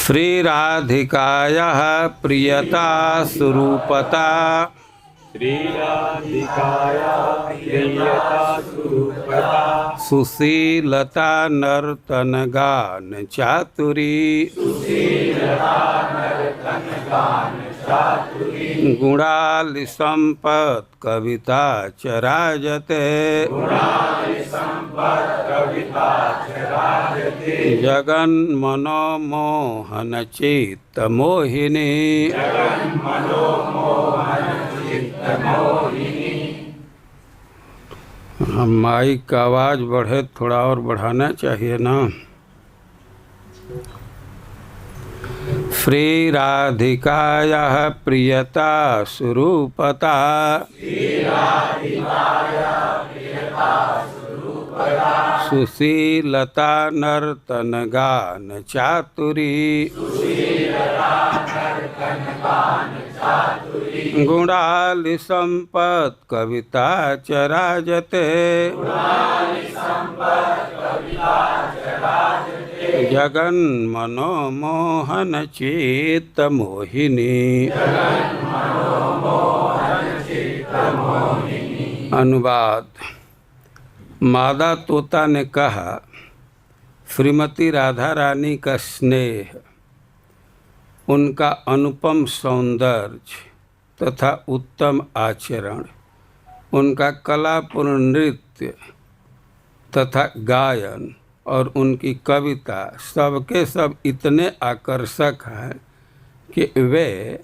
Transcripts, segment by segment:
श्रीराधिकायाः प्रियता स्वरूपता सुशीलता नर्तन गान चातुरी गुणालि संपत् कविता च राजते जगन् मनोमोहन चित्त मोहिनी माइक का आवाज बढ़े, थोड़ा और बढ़ाना चाहिए ना। श्रीराधिकायाः प्रियता स्वरूपता सुशीलता नर्तन गान चातुरी गुणालि संपत् कविता च राजते जगन् मनोमोहन चित्त मोहिनी। अनुवाद। मादा तोता ने कहा, श्रीमती राधा रानी का स्नेह, उनका अनुपम सौंदर्य तथा उत्तम आचरण, उनका कलापूर्ण नृत्य तथा गायन और उनकी कविता सबके सब इतने आकर्षक हैं कि वे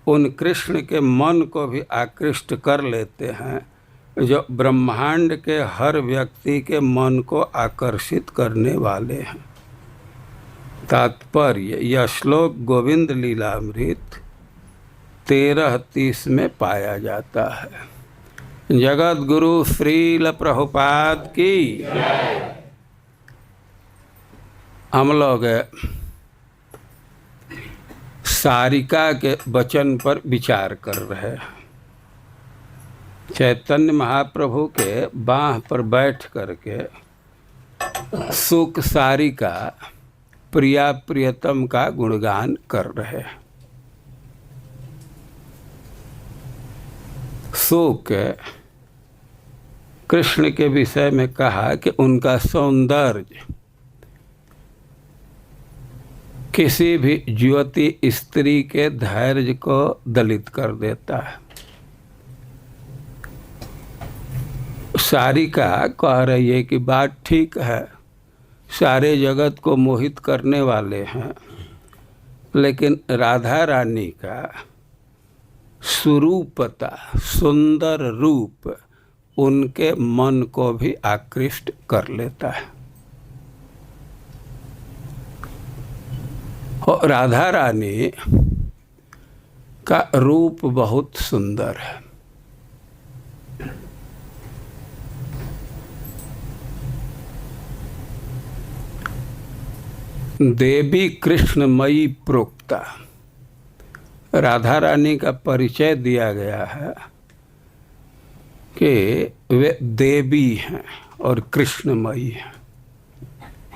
उन कृष्ण के मन को भी आकृष्ट कर लेते हैं जो ब्रह्मांड के हर व्यक्ति के मन को आकर्षित करने वाले हैं। तात्पर्य, यह श्लोक गोविंद लीलामृत 13:30 में पाया जाता है। जगत गुरु श्रील प्रभुपाद की। हम लोग सारिका के वचन पर विचार कर रहे हैं। चैतन्य महाप्रभु के बाह पर बैठ करके सुख सारिका प्रिया प्रियतम का गुणगान कर रहे हैं। सुख कृष्ण के विषय में कहा कि उनका सौंदर्य किसी भी युवती स्त्री के धैर्य को दलित कर देता है। सारिका कह रही है कि बात ठीक है, सारे जगत को मोहित करने वाले हैं, लेकिन राधा रानी का स्वरूपता, सुंदर रूप उनके मन को भी आकृष्ट कर लेता है। और राधा रानी का रूप बहुत सुंदर है। देवी कृष्णमयी प्रोक्ता, राधा रानी का परिचय दिया गया है कि वे देवी हैं और कृष्णमयी हैं।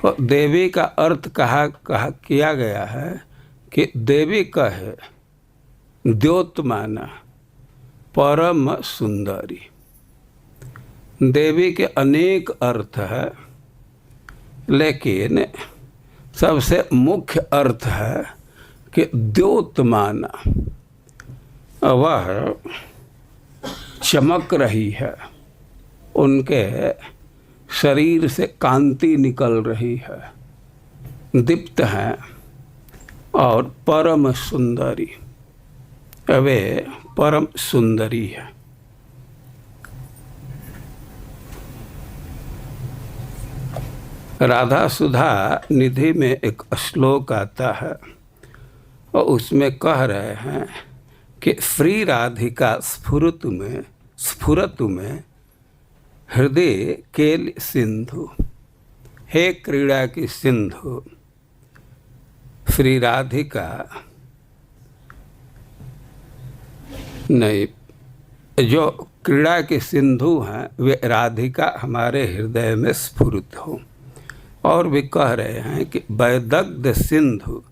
और देवी का अर्थ कहा किया गया है कि देवी कहे द्योतमाना परम सुंदरी। देवी के अनेक अर्थ है, लेकिन सबसे मुख्य अर्थ है कि द्योतमाना, वह चमक रही है, उनके शरीर से कांति निकल रही है, दीप्त हैं और परम सुंदरी, वे परम सुंदरी है। राधा सुधा निधि में एक श्लोक आता है और उसमें कह रहे हैं कि श्री राधिका स्फुरतु में हृदय केल सिंधु, हे क्रीड़ा की सिंधु। श्री राधिका नहीं, जो क्रीड़ा के सिंधु हैं वे राधिका हमारे हृदय में स्फुरित हो। और वे कह रहे हैं कि वैदग्ध सिंधु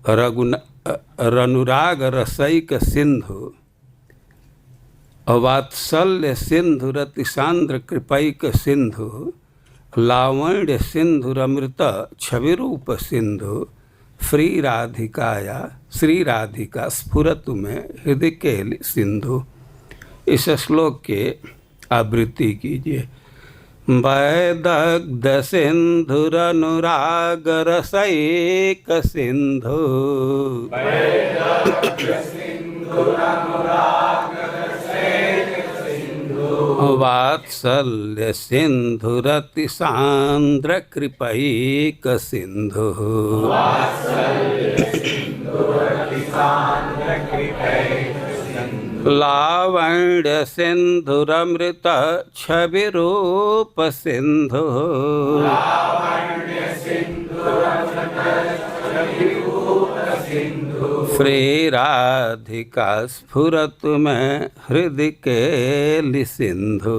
रनुराग रसैक सिंधु वात्सल्य सिंधु रतिसान्द्र कृपैक सिंधु लावण्य सिंधु रमृत छवि रूप सिंधु श्री राधिका स्फुरतु में हृदय के सिंधु। इस श्लोक के आवृत्ति कीजिए। वैदग्ध सिंधुरनुराग रसैक सिंधु वात्सल्य सिंधु रतिसान्द्र कृपैक सिंधु लावण्य सिंधुरमृत छवि रूप सिंधु श्री राधिका स्फुरतु में हृदय के सिंधु।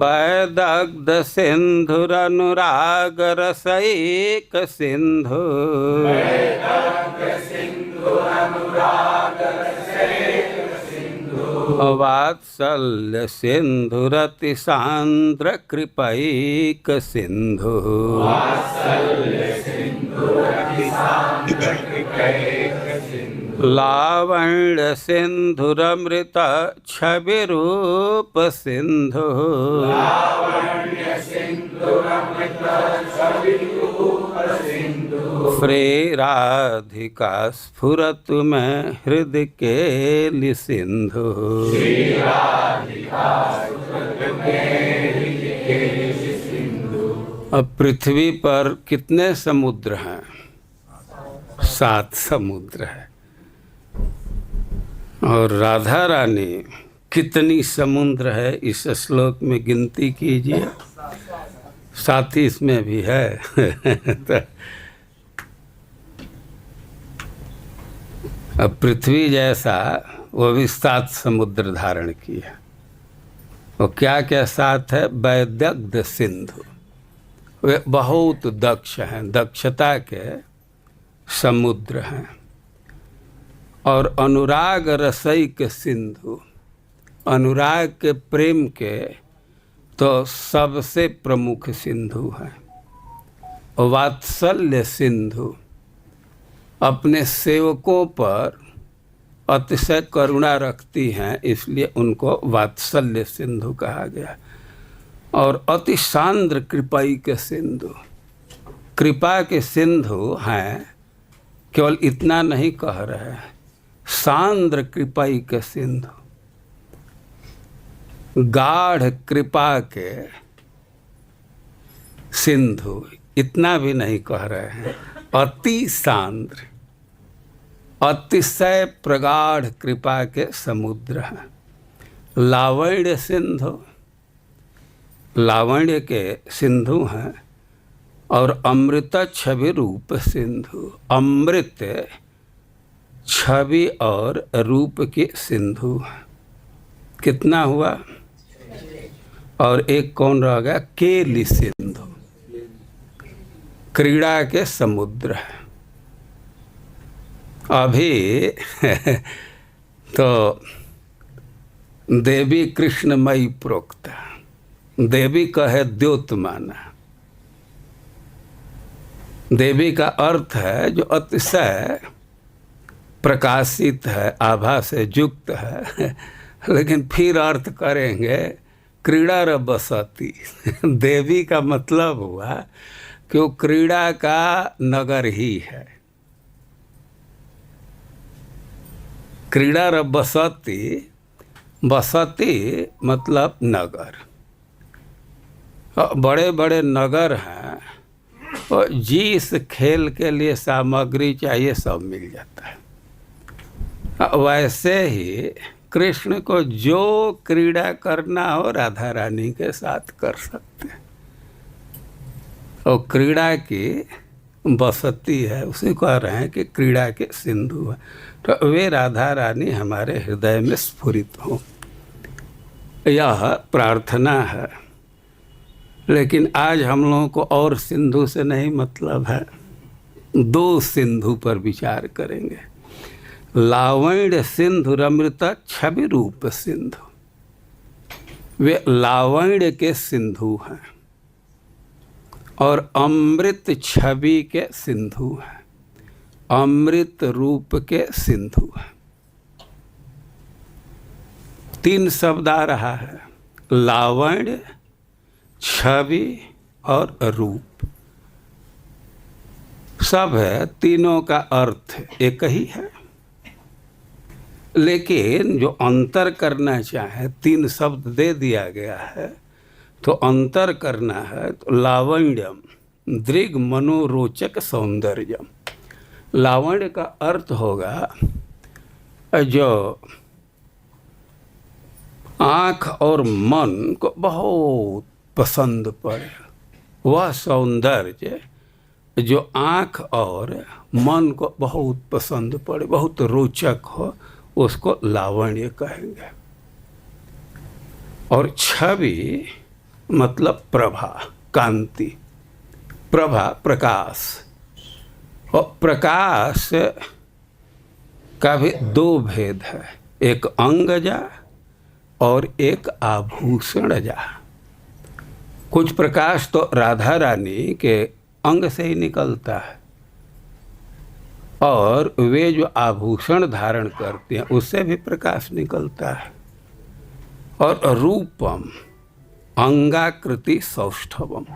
वैदग्ध सिंधुरनुराग रसैक सिंधु वात्सल्य सिंधु रतिसान्द्र कृपैक सिंधु। लावण्य सिंधुरमृत छवि रूप सिंधु श्री राधिका स्फुरतु में हृदय के सिंधु। अब पृथ्वी पर कितने समुद्र हैं? 7 समुद्र है। और राधा रानी कितनी समुद्र है इस श्लोक में गिनती कीजिए। 7 इसमें भी है। तो अब पृथ्वी जैसा वो भी 7 समुद्र धारण किया। वो क्या क्या 7 है? वैदग्ध सिंधु, वे बहुत दक्ष हैं, दक्षता के समुद्र हैं। और अनुराग रसैक सिंधु, अनुराग के प्रेम के तो सबसे प्रमुख सिंधु है। वात्सल्य सिंधु, अपने सेवकों पर अतिशय करुणा रखती हैं, इसलिए उनको वात्सल्य सिंधु कहा गया। और अति सांद्र कृपाई के सिंधु, कृपा के सिंधु हैं। केवल इतना नहीं कह रहे हैं, सांद्र कृपाई के सिंधु, गाढ़ कृपा के सिंधु, इतना भी नहीं कह रहे हैं, अति सांद्र, अतिशय प्रगाढ़ कृपा के समुद्र हैं। लावण्य सिंधु, लावण्य के सिंधु हैं। और अमृत छवि रूप सिंधु, अमृत छवि और रूप के सिंधु हैं। कितना हुआ? और एक कौन रह गया? केली सिंधु, क्रीड़ा के समुद्र है। अभी तो देवी कृष्णमयी प्रोक्ता, देवी कहे द्योतमाना। देवी का अर्थ है जो अतिशय प्रकाशित है, आभा से युक्त है। लेकिन फिर अर्थ करेंगे क्रीड़ा र बसती। देवी का मतलब हुआ कि वो क्रीड़ा का नगर ही है। क्रीड़ा र बसती, बसती मतलब नगर। बड़े बड़े नगर हैं और जिस खेल के लिए सामग्री चाहिए सब मिल जाता है। वैसे ही कृष्ण को जो क्रीड़ा करना हो राधा रानी के साथ कर सकते हैं। और क्रीड़ा की बसती है, उसे कह रहे हैं कि क्रीड़ा के सिंधु है। तो वे राधा रानी हमारे हृदय में स्फुरित हों, यह प्रार्थना है। लेकिन आज हम लोगों को और सिंधु से नहीं मतलब है, दो सिंधु पर विचार करेंगे। लावण्य सिंधु रमृत छवि रूप सिंधु, वे लावण्य के सिंधु हैं और अमृत छवि के सिंधु हैं, अमृत रूप के सिंधु हैं। तीन शब्द आ रहा है, लावण्य, छवि और रूप। सब है, तीनों का अर्थ एक ही है, लेकिन जो अंतर करना चाहे, तीन शब्द दे दिया गया है तो अंतर करना है। तो लावण्यम दृग मनोरोचक सौंदर्यम, लावण्य का अर्थ होगा जो आँख और मन को बहुत पसंद पड़े, वह सौंदर्य जो आँख और मन को बहुत पसंद पड़े, बहुत रोचक हो, उसको लावण्य कहेंगे। और छवि मतलब प्रभा, कांति, प्रभा प्रकाश। और प्रकाश का भी दो भेद है, एक अंगजा और एक आभूषणजा। कुछ प्रकाश तो राधा रानी के अंग से ही निकलता है, और वे जो आभूषण धारण करते हैं उससे भी प्रकाश निकलता है। और रूपम अंगाकृति सौष्ठवम,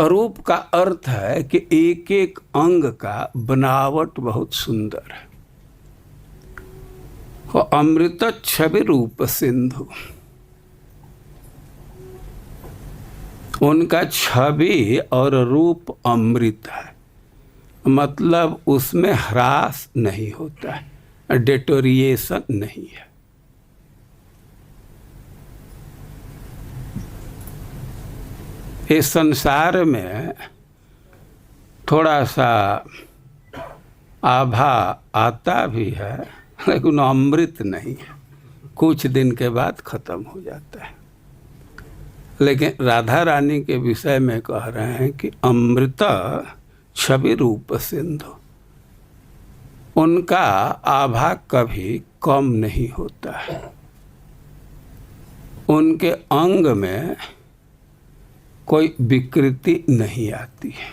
रूप का अर्थ है कि एक एक अंग का बनावट बहुत सुंदर है। और अमृत छवि रूप सिंधु, उनका छवि और रूप अमृत है, मतलब उसमें ह्रास नहीं होता है, डेटोरिएशन नहीं है। इस संसार में थोड़ा सा आभा आता भी है, लेकिन अमृत नहीं है, कुछ दिन के बाद खत्म हो जाता है। लेकिन राधा रानी के विषय में कह रहे हैं कि अमृत छवि रूप सिंधु, उनका आभा कभी कम नहीं होता है, उनके अंग में कोई विकृति नहीं आती है।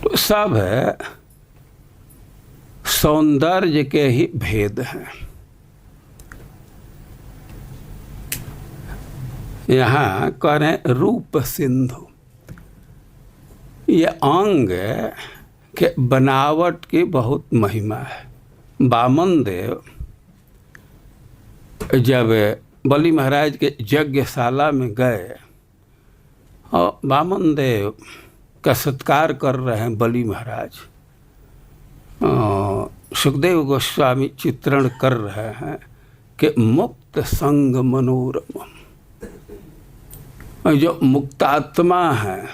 तो सब है सौंदर्य के ही भेद हैं। यहाँ करें रूप सिंधु, ये अंग के बनावट की बहुत महिमा है। वामन देव जब बलि महाराज के यज्ञशाला में गए और वामन देव का सत्कार कर रहे हैं बलि महाराज, सुखदेव गोस्वामी चित्रण कर रहे हैं कि मुक्त संग मनोरम, जो मुक्तात्मा है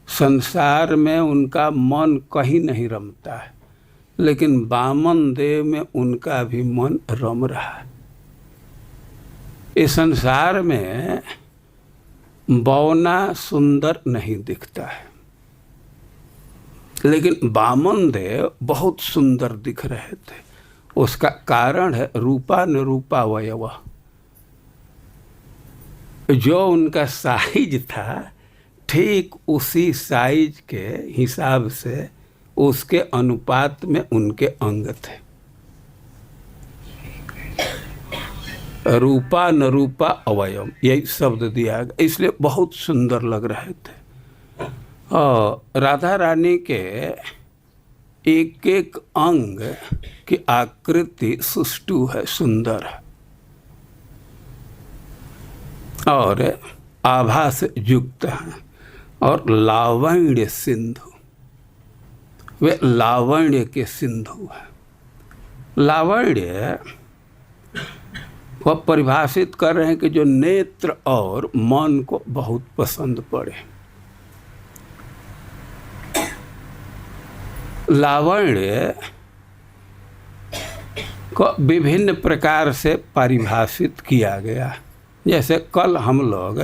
संसार में उनका मन कहीं नहीं रमता है, लेकिन वामन देव में उनका भी मन रम रहा है। इस संसार में बौना सुंदर नहीं दिखता है, लेकिन वामन देव बहुत सुंदर दिख रहे थे। उसका कारण है रूपानुरूपावयव, जो उनका साइज था ठीक उसी साइज के हिसाब से उसके अनुपात में उनके अंग थे। रूपा न रूपा अवयव, यही शब्द दिया गया, इसलिए बहुत सुंदर लग रहे थे। और राधा रानी के एक एक अंग की आकृति सुष्टु है, सुंदर है और आभा से युक्त है। और लावण्य सिंधु, वे लावण्य के सिंधु है। लावण्य वह परिभाषित कर रहे हैं कि जो नेत्र और मन को बहुत पसंद पड़े। लावण्य को विभिन्न प्रकार से परिभाषित किया गया। जैसे कल हम लोग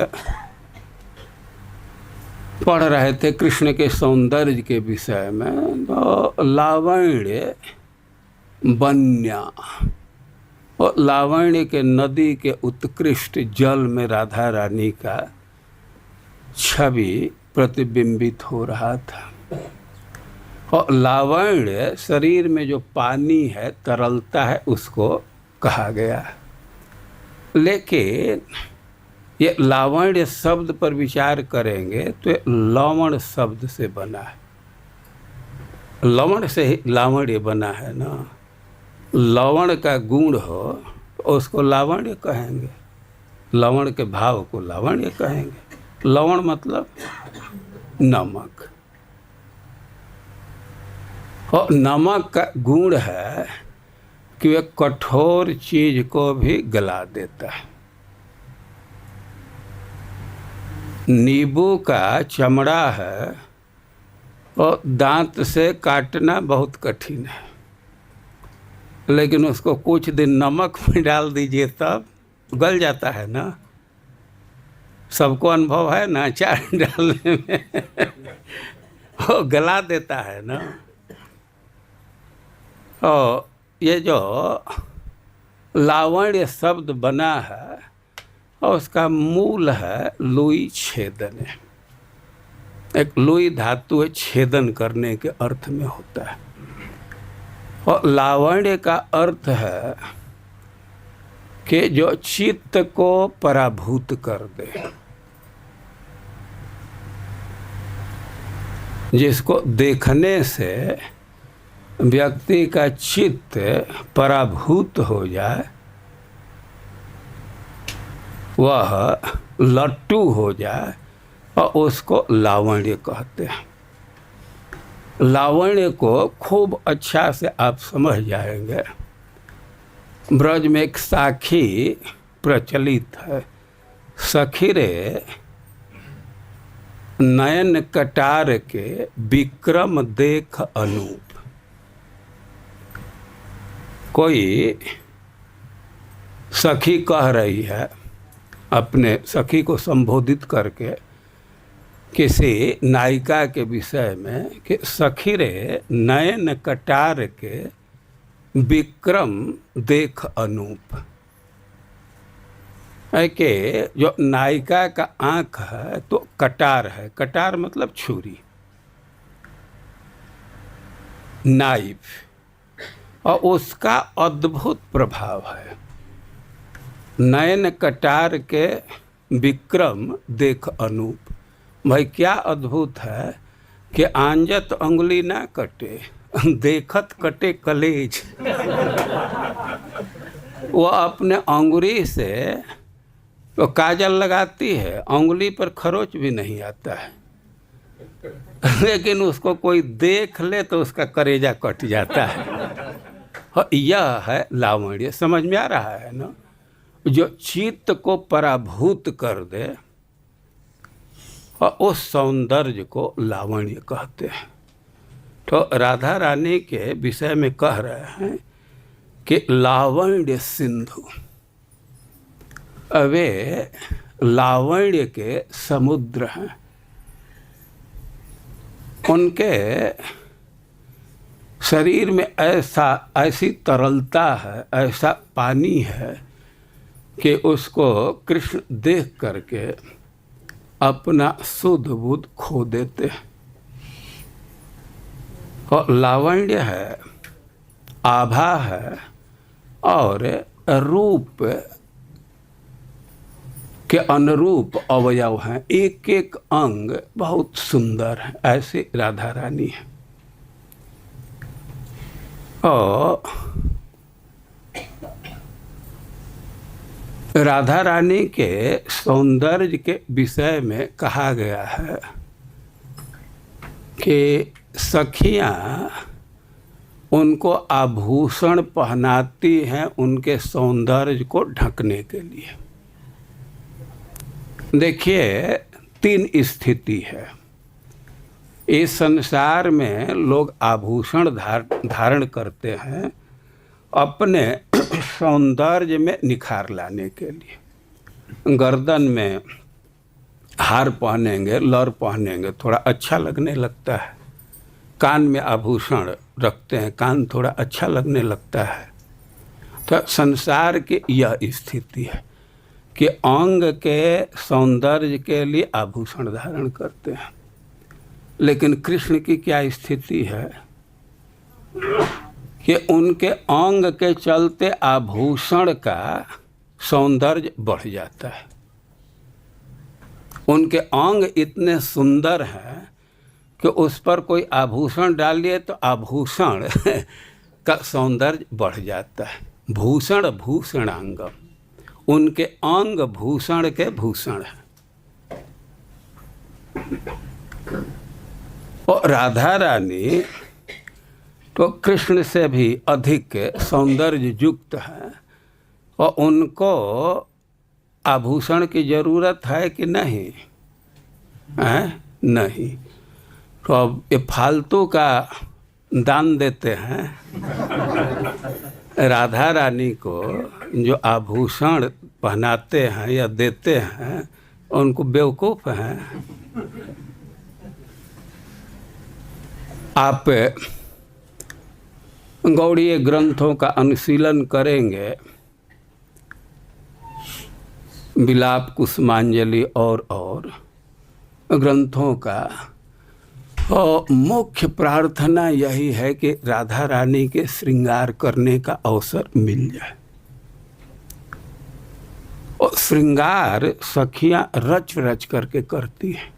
पढ़ रहे थे कृष्ण के सौंदर्य के विषय में, तो लावण्य वन्या और लावण्य के नदी के उत्कृष्ट जल में राधा रानी का छवि प्रतिबिंबित हो रहा था। और लावण्य शरीर में जो पानी है, तरलता है, उसको कहा गया। लेकिन ये लावण्य शब्द पर विचार करेंगे तो ये लवण शब्द से बना है। लवण से ही लावण्य बना है ना। लवण का गुण हो तो उसको लावण्य कहेंगे, लवण के भाव को लावण्य कहेंगे। लवण मतलब नमक, और नमक का गुण है कि वह कठोर चीज को भी गला देता है। नींबू का चमड़ा है और दांत से काटना बहुत कठिन है, लेकिन उसको कुछ दिन नमक में डाल दीजिए तब गल जाता है ना। सबको अनुभव है ना, अचार डालने में वो गला देता है ना। और ये जो लावण्य शब्द बना है और उसका मूल है लुई छेदन। एक लुई धातु है, छेदन करने के अर्थ में होता है। और लावण्य का अर्थ है कि जो चित्त को पराभूत कर दे, जिसको देखने से व्यक्ति का चित्त पराभूत हो जाए, वह लट्टू हो जाए, और उसको लावण्य कहते हैं। लावण्य को खूब अच्छा से आप समझ जाएंगे। ब्रज में एक साखी प्रचलित है, सखी रे नयन कटार के विक्रम देख अनूप। कोई सखी कह रही है अपने सखी को संबोधित करके किसी नायिका के विषय में कि सखी रे नयन कटार के विक्रम देख अनूप। है कि जो नायिका का आँख है तो कटार है, कटार मतलब छुरी, नाइफ, और उसका अद्भुत प्रभाव है। नयन कटार के विक्रम देख अनूप। भाई क्या अद्भुत है कि आंजत अंगुली ना कटे, देखत कटे कलेज। वो अपने अंगुली से तो काजल लगाती है, अंगुली पर खरोच भी नहीं आता है, लेकिन उसको कोई देख ले तो उसका करेजा कट जाता है। यह है लावण्य। समझ में आ रहा है ना। जो चित्त को पराभूत कर दे और उस सौंदर्य को लावण्य कहते हैं। तो राधा रानी के विषय में कह रहे हैं कि लावण्य सिंधु, वे लावण्य के समुद्र हैं। उनके शरीर में ऐसी तरलता है, ऐसा पानी है कि उसको कृष्ण देख करके अपना शुद्ध बुद्ध खो देते हैं। और लावण्य है, आभा है, और रूप के अनुरूप अवयव हैं। एक एक अंग बहुत सुंदर है, ऐसे राधा रानी है। और राधा रानी के सौंदर्य के विषय में कहा गया है कि सखियाँ उनको आभूषण पहनाती हैं उनके सौंदर्य को ढकने के लिए। देखिए, तीन स्थिति है। इस संसार में लोग आभूषण धारण करते हैं अपने सौंदर्य में निखार लाने के लिए गर्दन में हार पहनेंगे, लर पहनेंगे, थोड़ा अच्छा लगने लगता है। कान में आभूषण रखते हैं, कान थोड़ा अच्छा लगने लगता है। तो संसार की यह स्थिति है कि अंग के सौंदर्य के लिए आभूषण धारण करते हैं। लेकिन कृष्ण की क्या स्थिति है कि उनके अंग के चलते आभूषण का सौंदर्य बढ़ जाता है। उनके अंग इतने सुंदर हैं कि उस पर कोई आभूषण डालिए तो आभूषण का सौंदर्य बढ़ जाता है। भूषण भूषणांगम, उनके अंग भूषण के भूषण है। और राधा रानी तो कृष्ण से भी अधिक सौंदर्य युक्त है, और उनको आभूषण की जरूरत है कि नहीं है? नहीं। तो अब ये फालतू का दान देते हैं। राधा रानी को जो आभूषण पहनाते हैं या देते हैं, उनको बेवकूफ़ हैं। आप गौड़ीय ग्रंथों का अनुशीलन करेंगे, विलाप, कुसुमांजलि और ग्रंथों का, और मुख्य प्रार्थना यही है कि राधा रानी के श्रृंगार करने का अवसर मिल जाए। और श्रृंगार सखियां रच रच करके करती हैं,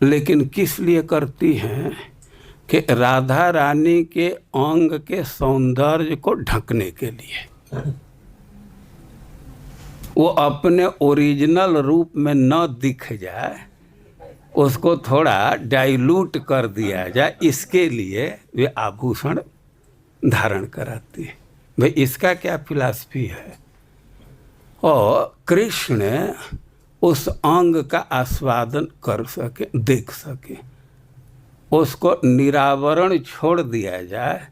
लेकिन किस लिए करती हैं कि राधा रानी के अंग के सौंदर्य को ढकने के लिए। वो अपने ओरिजिनल रूप में न दिख जाए, उसको थोड़ा डाइल्यूट कर दिया जाए, इसके लिए वे आभूषण धारण कराती है। भाई इसका क्या फिलॉसफी है? और कृष्ण उस अंग का आस्वादन कर सके, देख सके, उसको निरावरण छोड़ दिया जाए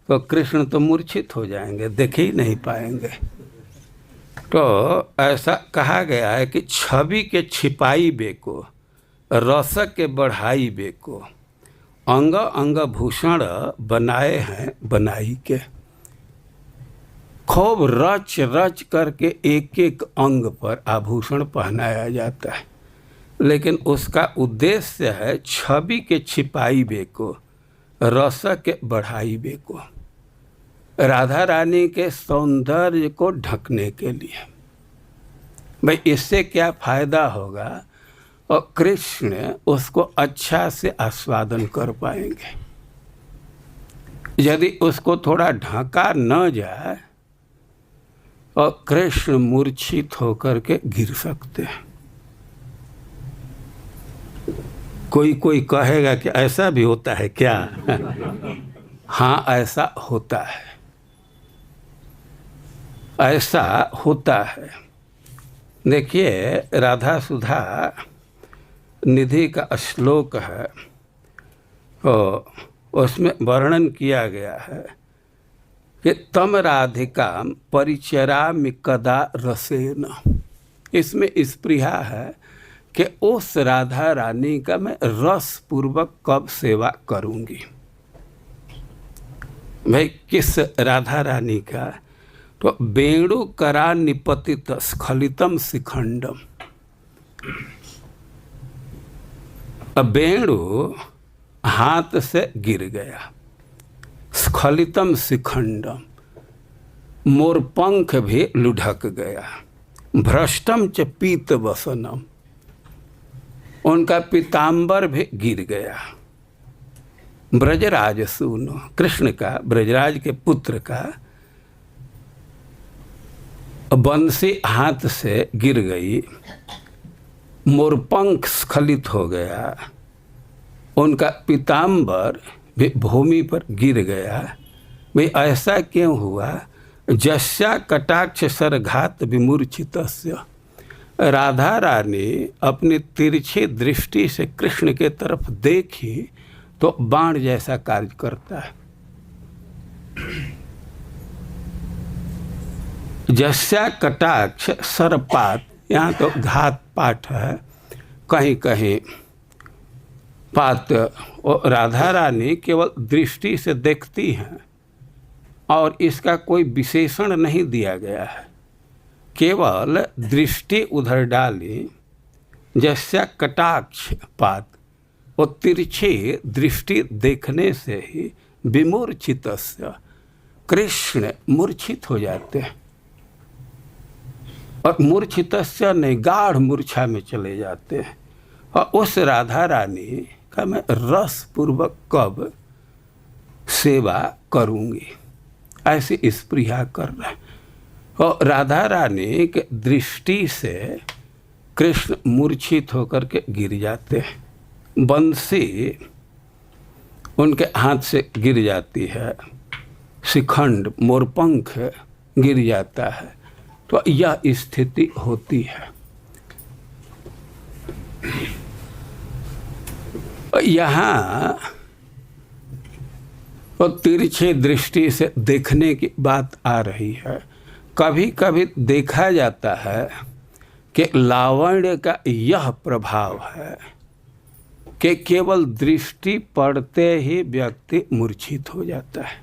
तो कृष्ण तो मूर्छित हो जाएंगे, देख ही नहीं पाएंगे। तो ऐसा कहा गया है कि छवि के छिपाई बेको, रस के बढ़ाई बेको, अंग अंग भूषण बनाए हैं बनाई के। खूब रच रच करके एक एक अंग पर आभूषण पहनाया जाता है, लेकिन उसका उद्देश्य है छवि के छिपाई बेको, रस के बढ़ाई बेको, राधा रानी के सौंदर्य को ढकने के लिए। भाई इससे क्या फायदा होगा? और कृष्ण उसको अच्छा से आस्वादन कर पाएंगे। यदि उसको थोड़ा ढका न जाए और कृष्ण मूर्छित होकर के गिर सकते हैं। कोई कहेगा कि ऐसा भी होता है क्या? हाँ, ऐसा होता है, ऐसा होता है। देखिए, राधा सुधा निधि का श्लोक है, तो उसमें वर्णन किया गया है कि तम राधिका परिचरामि कदा रसेन। इसमें स्पृहा है कि उस राधा रानी का मैं रस पूर्वक कब सेवा करूंगी। भाई किस राधा रानी का? तो वेणु करा निपतित स्खलितम शिखंडम। वेणु हाथ से गिर गया, स्खलितम शिखंडम, मोरपंख भी लुढ़क गया, भ्रष्टम च पीत वसनम, उनका पीताम्बर भी गिर गया। ब्रजराज सुनो, कृष्ण का, ब्रजराज के पुत्र का बंसी हाथ से गिर गई, मोरपंख स्खलित हो गया, उनका पीताम्बर भी भूमि पर गिर गया। भाई ऐसा क्यों हुआ? जस्या कटाक्ष सरघात विमूर्छितस्य। राधा रानी अपनी तिरछी दृष्टि से कृष्ण के तरफ देखी तो बाण जैसा कार्य करता है। जस्या कटाक्ष सरपात, यहाँ तो घात पाठ है, कहीं कहीं पात। और राधा रानी केवल दृष्टि से देखती हैं और इसका कोई विशेषण नहीं दिया गया है, केवल दृष्टि उधर डाली। जैसा कटाक्ष पात, वो तिरछी दृष्टि देखने से ही विमूर्छितस्य, कृष्ण मूर्छित हो जाते हैं। और मूर्छितस्य नहीं, गाढ़ मूर्छा में चले जाते हैं। और उस राधा रानी का मैं रस पूर्वक कब सेवा करूंगी, ऐसी स्पृहा कर रहे हैं। और राधा रानी के दृष्टि से कृष्ण मूर्छित होकर के गिर जाते हैं। बंसी उनके हाथ से गिर जाती है, शिखंड मोरपंख गिर जाता है। तो यह स्थिति होती है। यहाँ तो तिरछी दृष्टि से देखने की बात आ रही है। कभी कभी देखा जाता है कि लावण्य का यह प्रभाव है कि केवल दृष्टि पड़ते ही व्यक्ति मूर्छित हो जाता है,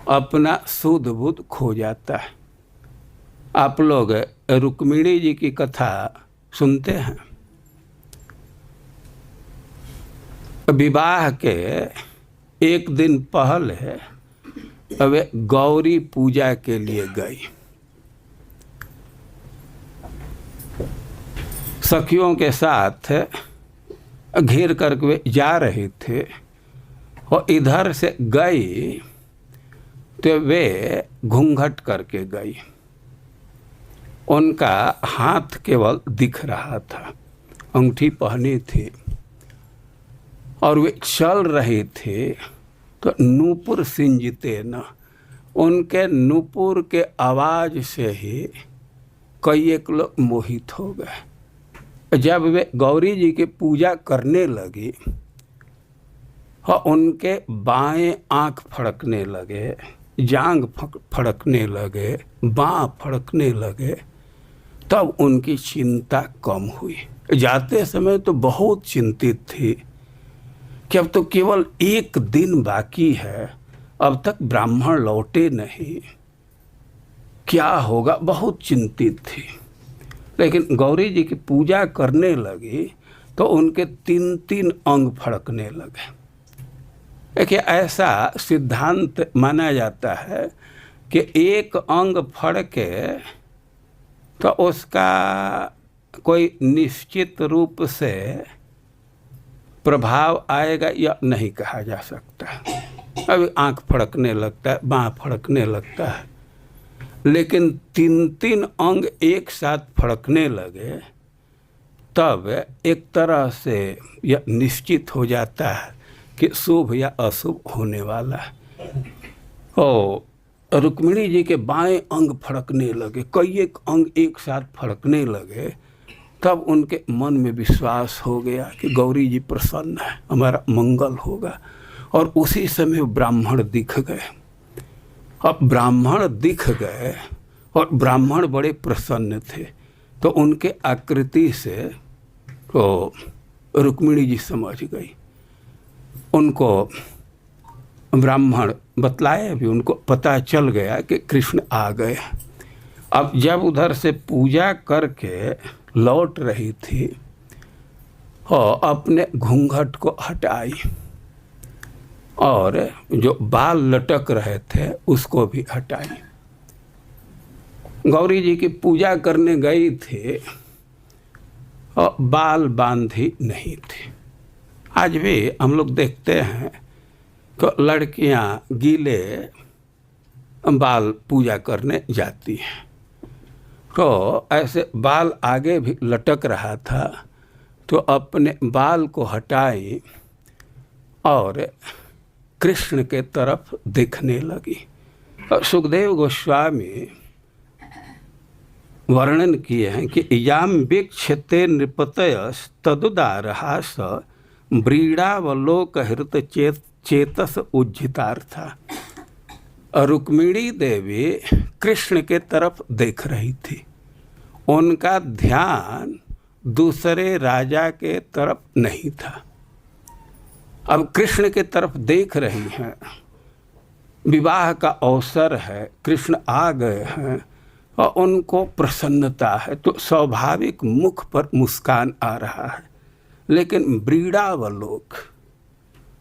अपना सुध बुध खो जाता है। आप लोग रुक्मिणी जी की कथा सुनते हैं। विवाह के एक दिन पहले वे गौरी पूजा के लिए गई। सखियों के साथ घेर करके वे जा रहे थे और इधर से गई तो वे घूंघट करके गई। उनका हाथ केवल दिख रहा था, अंगूठी पहनी थी और वे चल रहे थे। तो नूपुर सिंजते न, उनके नूपुर के आवाज से ही कई एक लोग मोहित हो गए। जब वे गौरी जी की पूजा करने लगी और उनके बाएं आंख फड़कने लगे, जांग फड़कने लगे, बाँ फड़कने लगे, तब उनकी चिंता कम हुई। जाते समय तो बहुत चिंतित थी कि अब तो केवल एक दिन बाकी है, अब तक ब्राह्मण लौटे नहीं, क्या होगा, बहुत चिंतित थी। लेकिन गौरी जी की पूजा करने लगी तो उनके 3-3 अंग फड़कने लगे। देखिए, ऐसा सिद्धांत माना जाता है कि एक अंग फड़के तो उसका कोई निश्चित रूप से प्रभाव आएगा या नहीं कहा जा सकता। अभी आंख फड़कने लगता है, बाँह फड़कने लगता है, लेकिन 3-3 अंग एक साथ फड़कने लगे तब एक तरह से यह निश्चित हो जाता है कि शुभ या अशुभ होने वाला है। और रुक्मिणी जी के बाएं अंग फड़कने लगे, कई एक अंग एक साथ फड़कने लगे, तब उनके मन में विश्वास हो गया कि गौरी जी प्रसन्न है, हमारा मंगल होगा। और उसी समय ब्राह्मण दिख गए। अब ब्राह्मण दिख गए और ब्राह्मण बड़े प्रसन्न थे, तो उनके आकृति से तो रुक्मिणी जी समझ गई। उनको ब्राह्मण बतलाए भी, उनको पता चल गया कि कृष्ण आ गए। अब जब उधर से पूजा करके लौट रही थी और अपने घूंघट को हटाई और जो बाल लटक रहे थे उसको भी हटाई। गौरी जी की पूजा करने गई थी और बाल बांधी नहीं थी। आज भी हम लोग देखते हैं तो लड़कियां गीले बाल पूजा करने जाती हैं, तो ऐसे बाल आगे भी लटक रहा था तो अपने बाल को हटाई और कृष्ण के तरफ देखने लगी। और सुखदेव गोस्वामी वर्णन किए हैं कि याम वीक्षते नृपतयस तदुदारहा स व्रीड़ावलोक हृत चेतस उज्झितार्था। रुक्मिणी देवी कृष्ण के तरफ देख रही थी, उनका ध्यान दूसरे राजा के तरफ नहीं था। अब कृष्ण के तरफ देख रही हैं, विवाह का अवसर है, कृष्ण आ गए हैं और उनको प्रसन्नता है, तो स्वाभाविक मुख पर मुस्कान आ रहा है। लेकिन व्रीड़ावलोक,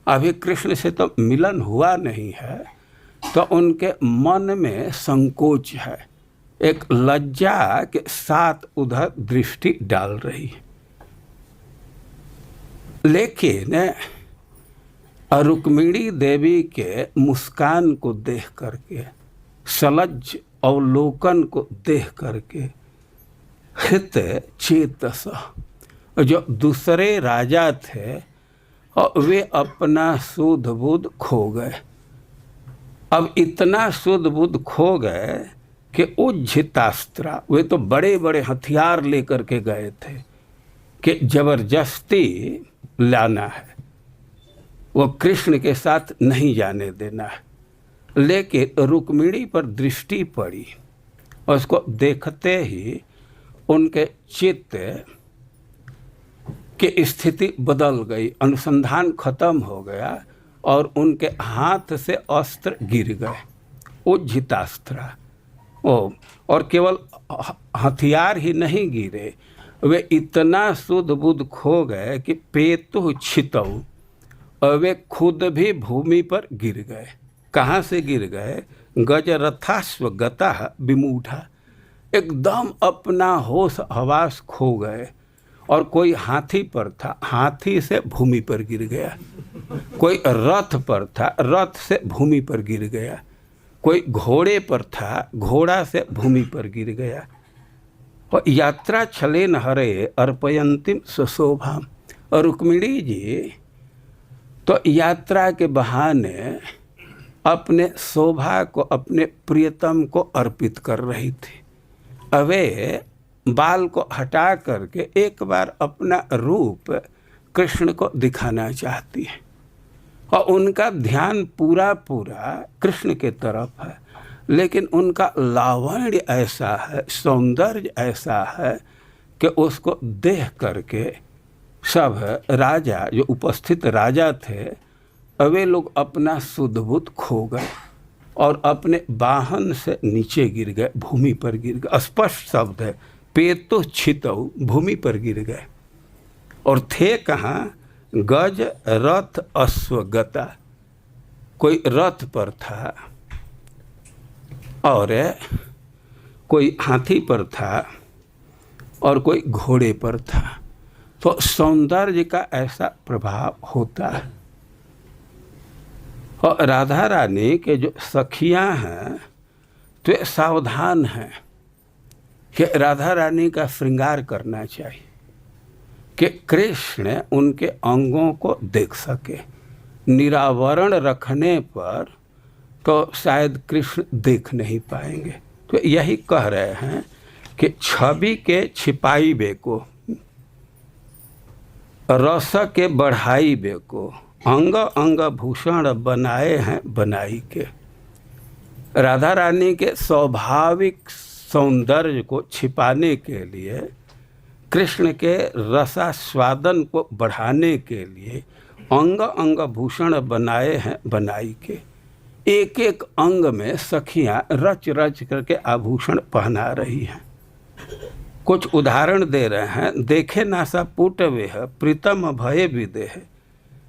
अभी कृष्ण से तो मिलन हुआ नहीं है, तो उनके मन में संकोच है, एक लज्जा के साथ उधर दृष्टि डाल रही है। लेकिन रुक्मिणी देवी के मुस्कान को देख करके, सलज्ज अवलोकन को देख करके हित चेतस, जो दूसरे राजा थे और वे अपना सुध बुध खो गए। अब इतना सुध बुध खो गए कि उज्झितास्त्रा, वे तो बड़े बड़े हथियार लेकर के गए थे कि जबरदस्ती लाना है, वो कृष्ण के साथ नहीं जाने देना है। लेकिन रुक्मिणी पर दृष्टि पड़ी और उसको देखते ही उनके चित्त की स्थिति बदल गई, अनुसंधान खत्म हो गया और उनके हाथ से अस्त्र गिर गए, उज्झितास्त्रा। और केवल हथियार ही नहीं गिरे, वे इतना सुध बुध खो गए कि पेतु छितऊ, और वे खुद भी भूमि पर गिर गए। कहाँ से गिर गए? गजरथाश्वगता विमूढ़ा, एकदम अपना होश हवास खो गए। और कोई हाथी पर था, हाथी से भूमि पर गिर गया। कोई रथ पर था, रथ से भूमि पर गिर गया। कोई घोड़े पर था, घोड़ा से भूमि पर गिर गया। और यात्रा छलेन हरे अर्पयंतिम स्वशोभाम, और रुक्मिणी जी तो यात्रा के बहाने अपने शोभा को, अपने प्रियतम को अर्पित कर रही थी। वे बाल को हटा करके एक बार अपना रूप कृष्ण को दिखाना चाहती है और उनका ध्यान पूरा पूरा कृष्ण के तरफ है। लेकिन उनका लावण्य ऐसा है, सौंदर्य ऐसा है कि उसको देख करके सब राजा, जो उपस्थित राजा थे, वे लोग अपना सुध-बुध खो गए और अपने वाहन से नीचे गिर गए, भूमि पर गिर गए। स्पष्ट शब्द है, पेतु छितऊ, भूमि पर गिर गए। और थे कहाँ? गज रथ अश्वगता, कोई रथ पर था और कोई हाथी पर था और कोई घोड़े पर था। तो सौंदर्य का ऐसा प्रभाव होता है। और राधा रानी के जो सखियां हैं तो ये सावधान हैं कि राधा रानी का श्रृंगार करना चाहिए कि कृष्ण उनके अंगों को देख सके। निरावरण रखने पर तो शायद कृष्ण देख नहीं पाएंगे। तो यही कह रहे हैं कि छवि के छिपाई बेको, रस के बढ़ाई बेको, अंग अंग भूषण बनाए हैं बनाई के। राधा रानी के स्वाभाविक सौंदर्य को छिपाने के लिए, कृष्ण के रसास्वादन को बढ़ाने के लिए अंग अंग भूषण बनाए हैं बनाई के। एक एक अंग में सखियां रच रच करके आभूषण पहना रही हैं। कुछ उदाहरण दे रहे हैं। देखे नासा पुट वेह प्रीतम भय विदेह,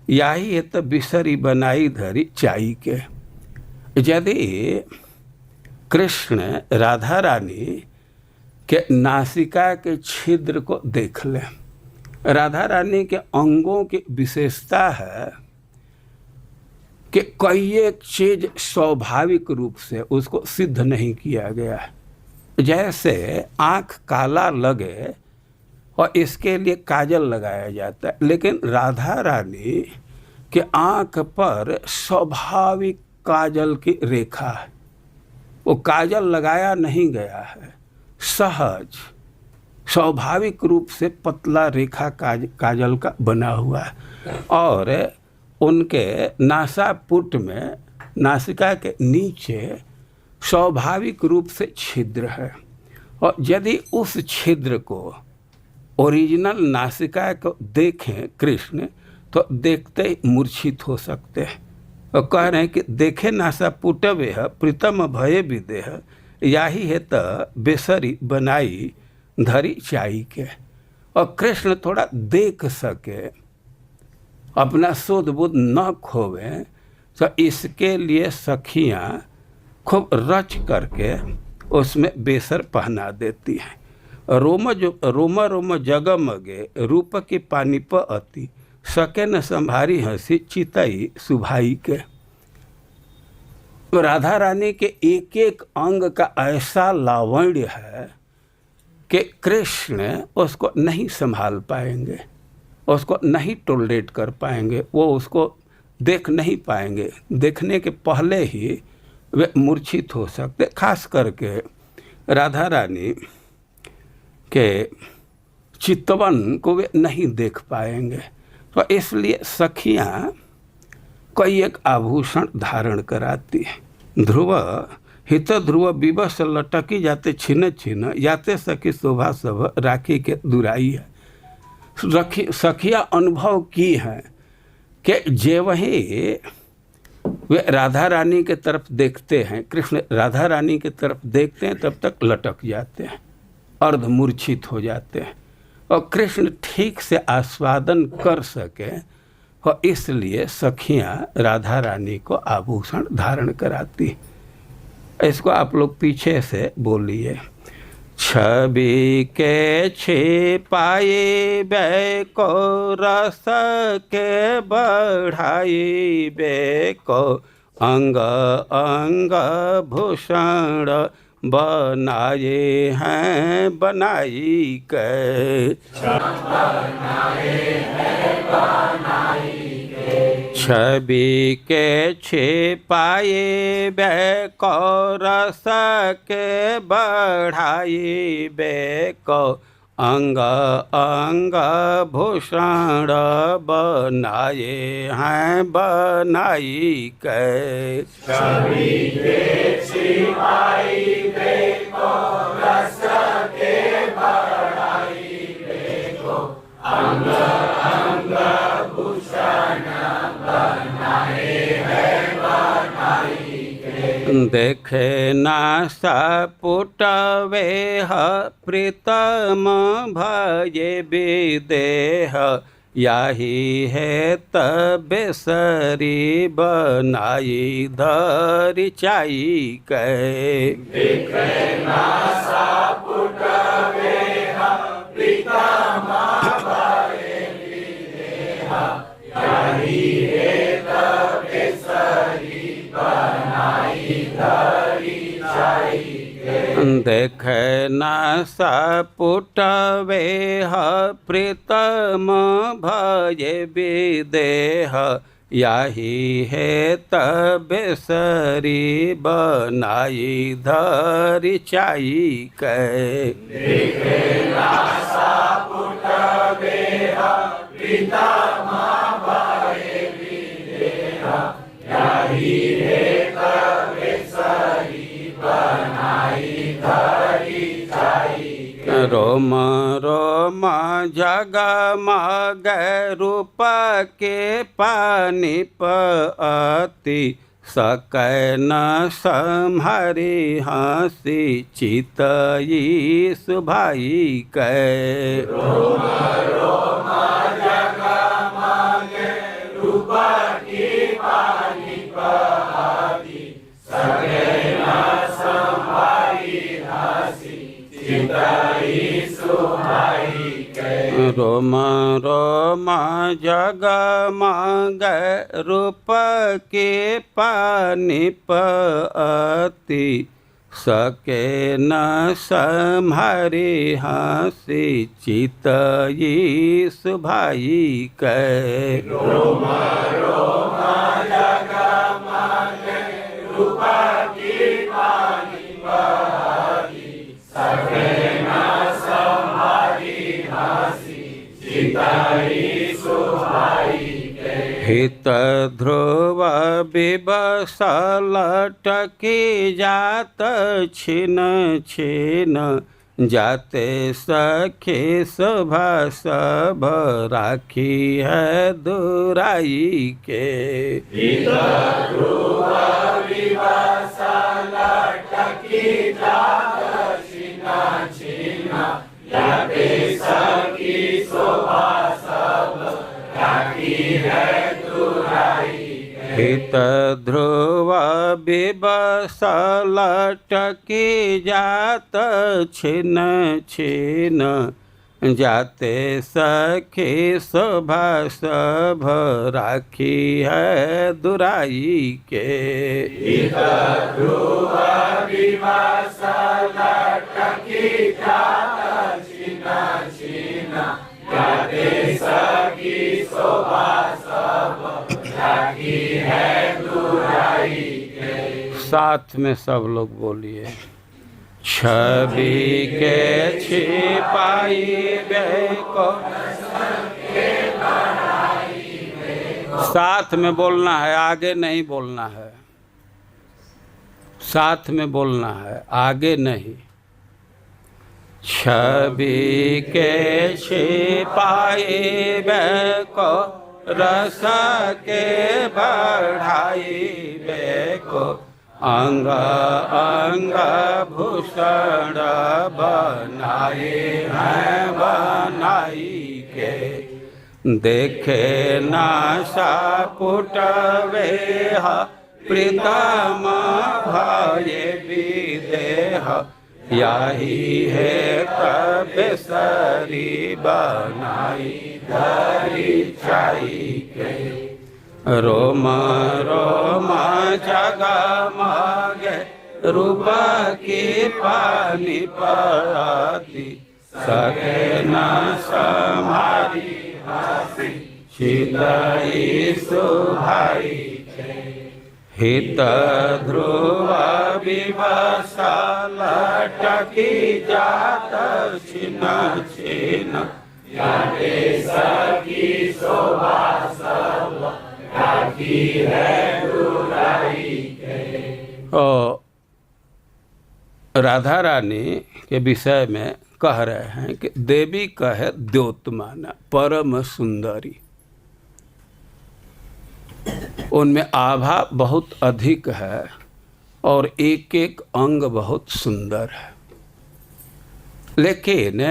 याही है तो बिसरी बनाई धरी चाई के। यदि कृष्ण राधा रानी के नासिका के छिद्र को देख लें, राधा रानी के अंगों की विशेषता है कि कई एक चीज स्वाभाविक रूप से उसको सिद्ध नहीं किया गया है। जैसे आँख काला लगे और इसके लिए काजल लगाया जाता है, लेकिन राधा रानी के आँख पर स्वाभाविक काजल की रेखा है, वो काजल लगाया नहीं गया है, सहज स्वाभाविक रूप से पतला रेखा काजल का बना हुआ है। और उनके नासापुट में नासिका के नीचे स्वाभाविक रूप से छिद्र है, और यदि उस छिद्र को ओरिजिनल नासिका को देखें कृष्ण तो देखते ही मूर्छित हो सकते हैं। और कह रहे हैं कि देखे नासा पुटवे प्रीतम भय विदेह, याही है त बेसरी बनाई धरी चाई के। और कृष्ण थोड़ा देख सके, अपना सुध बुध न खोवे, तो इसके लिए सखियाँ खूब रच करके उसमें बेसर पहना देती हैं। रोम जगमगे रूप की पानी पर अति, सके न संभारी हंसी चितई सुभाई के। राधा रानी के एक एक अंग का ऐसा लावण्य है कि कृष्ण उसको नहीं संभाल पाएंगे, उसको नहीं टोलरेट कर पाएंगे, वो उसको देख नहीं पाएंगे। देखने के पहले ही वे मूर्छित हो सकते। खास करके राधा रानी के चितवन को वे नहीं देख पाएंगे, तो इसलिए सखियाँ कई एक आभूषण धारण कराती है। ध्रुव हित ध्रुव विवश लटकी जाते छिन छिन, याते सखी शोभा सब राखी के दुराई है। सखियाँ अनुभव की हैं कि जे वही वे राधा रानी के तरफ देखते हैं, कृष्ण राधा रानी के तरफ देखते हैं, तब तक लटक जाते हैं, अर्धमूर्छित हो जाते हैं, और कृष्ण ठीक से आस्वादन कर सके, और इसलिए सखियाँ राधा रानी को आभूषण धारण कराती। इसको आप लोग पीछे से बोलिए। छवि के छिपाई बे को रस के बढ़ाई बे को, अंग अंग भूषण बनाए हैं बनाई के। छवि के छिपाए बे को रस के बढ़ाई बे को, अंग अंग भूषण बनाए हैं बनाई के। छवि के छिपाई बे को रस के बढ़ाई बे को, अंग अंग भूषण बनाए हैं बनाई के। देखे ना सपुटवे प्रीतम भये विदेह, याही है तबेसरी बनाई धरी चाई के। देखे ना सपुटवे प्रीतम भये विदेह, याही है तबेसरी बनाई धरी चाई के। देखे न सपुटवे प्रीतम भये विदेह, याही है तबेसरी बनाई धरी चाई के। देखे ना सपुटवे प्रीतम भये विदेह, याही है तबेसरी बनाई धरी चाई के। रोम रोम जगमग रूप के पानी पति, सकै न सम्हारी हंसी चितई सुभाई के। रोम रोम जगमग रूप के पानी पति, सकै न सम्हारी हंसी चितई सुभाई के। रोम रोम जगमग रूप के पानी पति, सके न सम्हारी हंसी चितई सुभाई के। रोम रोम जगमग रूप के पानी पति, सके न सम्हारी हंसी चितई सुभाई के। हित ध्रुव विवश लटकी जात छिन छिन, जाते सखी सभा सब राखी है दुराई के। हित ध्रुव विवसा लटकी जात छिन छिन, जाते सखी शोभा सब राखी है दुराई के। हित ध्रुव विवस लटकी जात छिन छिन, जाते सखी शोभा सब राखी है दुराई के। हित ध्रुव विवस लटकी जात छिन छिन, जाते सखी शोभा सब राखी है दुराई के। साथ में सब लोग बोलिए। छवि के छिपाई बे को, साथ में बोलना है, आगे नहीं बोलना है। साथ में बोलना है, आगे नहीं। छवि के छिपाई बे को, रस के बढ़ाई बे को, अंग अंग भूषण बनाए हैं बनाई के। देखे नासा पुटवे प्रीतम भये विदेह, यही है तब सरी बनाई धरी छाई के। रोम रोम जगमगे रूप की पानी पराती, सके न समारी हसी शीतई सुभाई के। हित ध्रुव विवस लटकी जात छिन छिन, जाते सखी शोभा सब राखी है दुराई के। राधा रानी के विषय में कह रहे हैं कि देवी कहे द्योतमाना, परम सुंदरी। उनमें आभा बहुत अधिक है और एक एक अंग बहुत सुंदर है। लेकिन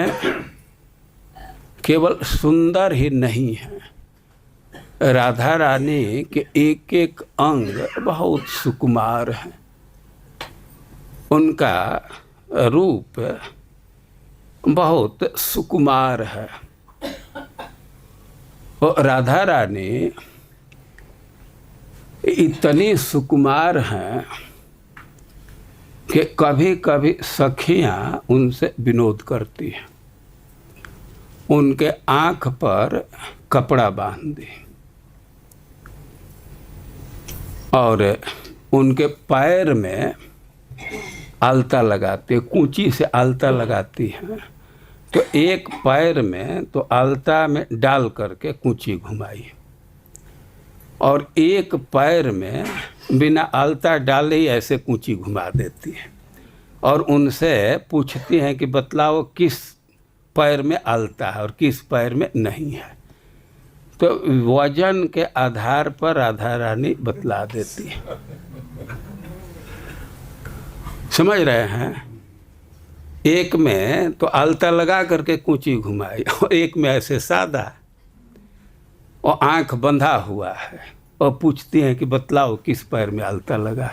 केवल सुंदर ही नहीं है, राधा रानी के एक एक अंग बहुत सुकुमार है। उनका रूप बहुत सुकुमार है। और राधा रानी इतनी सुकुमार हैं कि कभी कभी सखियां उनसे विनोद करती हैं। उनके आँख पर कपड़ा बांध दी और उनके पैर में आलता लगाती है, कूंची से आलता लगाती हैं। तो एक पैर में तो आलता में डाल करके कूंची घुमाई और एक पैर में बिना आलता डाले ही ऐसे कूंची घुमा देती है और उनसे पूछती हैं कि बतलाओ किस पैर में आलता है और किस पैर में नहीं है। तो वजन के आधार पर राधा रानी बतला देती है। समझ रहे हैं? एक में तो आलता लगा करके कूंची घुमाई और एक में ऐसे सादा और आंख बंधा हुआ है और पूछती हैं कि बतलाओ किस पैर में आलता लगा।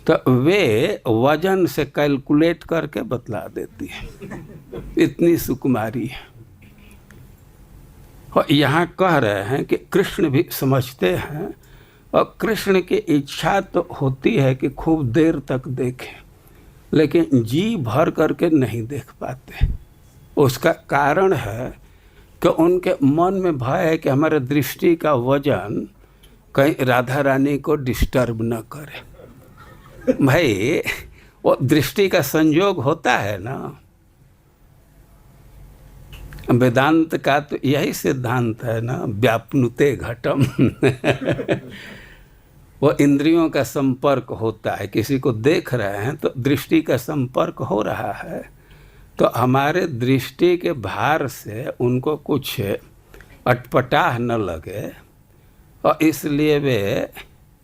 तो वे वजन से कैलकुलेट करके बतला देती है, इतनी सुकुमारी है। और यहाँ कह रहे हैं कि कृष्ण भी समझते हैं और कृष्ण की इच्छा तो होती है कि खूब देर तक देखें, लेकिन जी भर करके नहीं देख पाते। उसका कारण है कि उनके मन में भय है कि हमारे दृष्टि का वजन कहीं राधा रानी को डिस्टर्ब न करे। भाई वो दृष्टि का संयोग होता है ना। वेदांत का तो यही सिद्धांत है ना, व्याप्नुते घटम। वो इंद्रियों का संपर्क होता है। किसी को देख रहे हैं तो दृष्टि का संपर्क हो रहा है, तो हमारे दृष्टि के भार से उनको कुछ अटपटाह न लगे, और इसलिए वे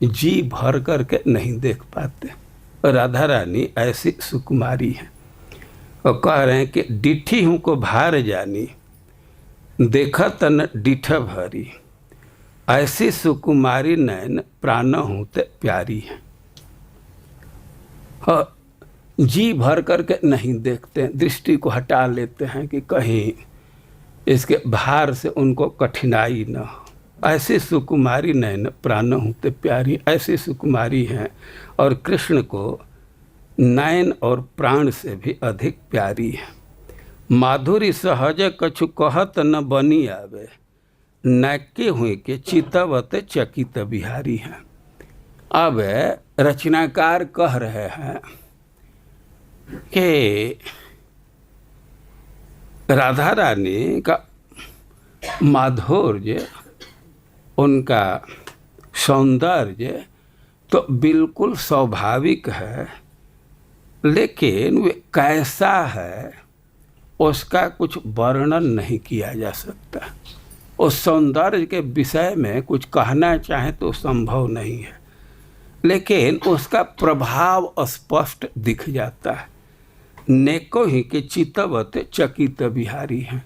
जी भर करके नहीं देख पाते। राधा रानी ऐसी सुकुमारी है, और कह रहे हैं कि डिठी हूँ को भार जानी, देखा तन डिठ भरी, ऐसी सुकुमारी नैन प्राण हूँ ते प्यारी है। और जी भर करके नहीं देखते हैं, दृष्टि को हटा लेते हैं कि कहीं इसके भार से उनको कठिनाई न हो। ऐसी सुकुमारी नैन प्राण हूँ ते प्यारी, ऐसी सुकुमारी हैं और कृष्ण को नैन और प्राण से भी अधिक प्यारी है। माधुरी सहज कछु कहत न बनी आवे, नैके हुए के चितवत चकित बिहारी हैं। अब रचनाकार कह रहे हैं कि राधा रानी का माधुर्य, उनका सौंदर्य तो बिल्कुल स्वाभाविक है, लेकिन वे कैसा है उसका कुछ वर्णन नहीं किया जा सकता। उस सौंदर्य के विषय में कुछ कहना चाहे तो संभव नहीं है, लेकिन उसका प्रभाव स्पष्ट दिख जाता है। नेको ही के चितवत चकित बिहारी हैं।